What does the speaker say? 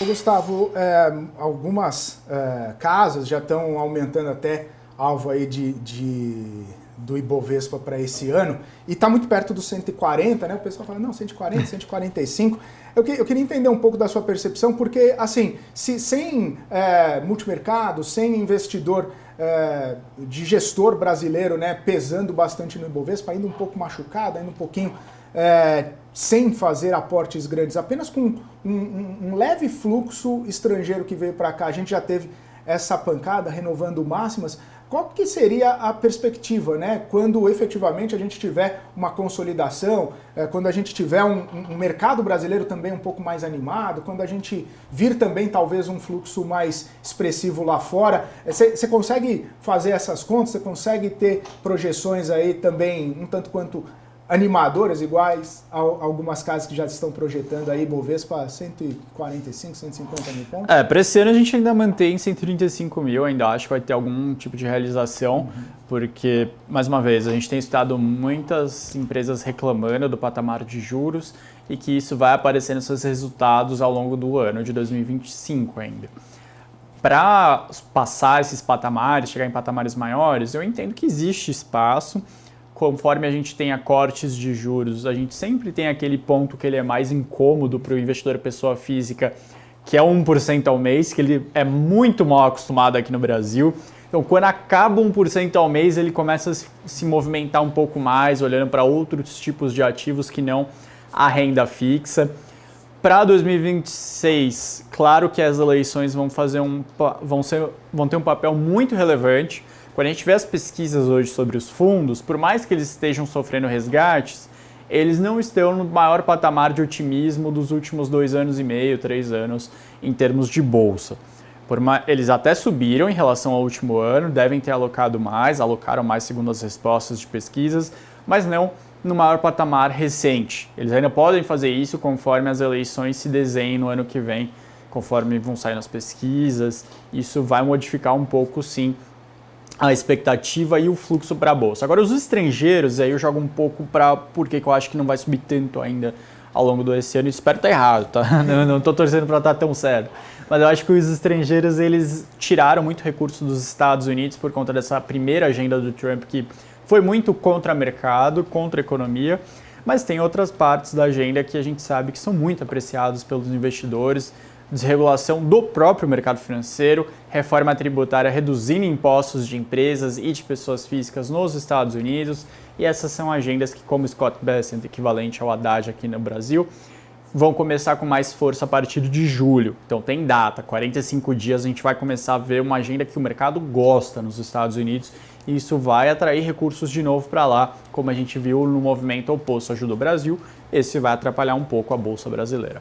Gustavo, algumas casas já estão aumentando até alvo aí do Ibovespa para esse ano e está muito perto dos 140, né? O pessoal fala, não, 140, 145. Eu queria entender um pouco da sua percepção, porque, assim, sem multimercado, sem investidor de gestor brasileiro, né, pesando bastante no Ibovespa, ainda um pouco machucado, ainda um pouquinho sem fazer aportes grandes, apenas com um leve fluxo estrangeiro que veio para cá, a gente já teve essa pancada renovando máximas. Qual que seria a perspectiva, né, quando efetivamente a gente tiver uma consolidação, quando a gente tiver um mercado brasileiro também um pouco mais animado, quando a gente vir também talvez um fluxo mais expressivo lá fora? Você consegue fazer essas contas? Você consegue ter projeções aí também um tanto quanto animadoras, iguais a algumas casas que já estão projetando aí Bovespa 145, 150 mil pontos? Para esse ano a gente ainda mantém 135 mil, ainda acho que vai ter algum tipo de realização, porque, mais uma vez, a gente tem estudado muitas empresas reclamando do patamar de juros e que isso vai aparecer nos seus resultados ao longo do ano de 2025 ainda. Para passar esses patamares, chegar em patamares maiores, eu entendo que existe espaço. Conforme a gente tenha cortes de juros, a gente sempre tem aquele ponto que ele é mais incômodo para o investidor pessoa física, que é 1% ao mês, que ele é muito mal acostumado aqui no Brasil. Então, quando acaba 1% ao mês, ele começa a se movimentar um pouco mais, olhando para outros tipos de ativos que não a renda fixa. Para 2026, claro que as eleições vão ter um papel muito relevante. Quando a gente vê as pesquisas hoje sobre os fundos, por mais que eles estejam sofrendo resgates, eles não estão no maior patamar de otimismo dos últimos 2 anos e meio, 3 anos, em termos de bolsa. Eles até subiram em relação ao último ano, devem ter alocaram mais segundo as respostas de pesquisas, mas não no maior patamar recente. Eles ainda podem fazer isso conforme as eleições se desenhem no ano que vem, conforme vão sair nas pesquisas. Isso vai modificar um pouco, sim, a expectativa e o fluxo para a bolsa. Agora, os estrangeiros, aí eu jogo um pouco para porque eu acho que não vai subir tanto ainda ao longo desse ano. Espero estar errado, tá? Não estou torcendo para estar tão certo. Mas eu acho que os estrangeiros, eles tiraram muito recurso dos Estados Unidos por conta dessa primeira agenda do Trump, que foi muito contra mercado, contra a economia. Mas tem outras partes da agenda que a gente sabe que são muito apreciadas pelos investidores. Desregulação do próprio mercado financeiro, reforma tributária reduzindo impostos de empresas e de pessoas físicas nos Estados Unidos, e essas são agendas que, como Scott Bessent, equivalente ao Haddad aqui no Brasil, vão começar com mais força a partir de julho. Então tem data, 45 dias a gente vai começar a ver uma agenda que o mercado gosta nos Estados Unidos, e isso vai atrair recursos de novo para lá, como a gente viu no movimento oposto ajuda o Brasil, esse vai atrapalhar um pouco a Bolsa brasileira.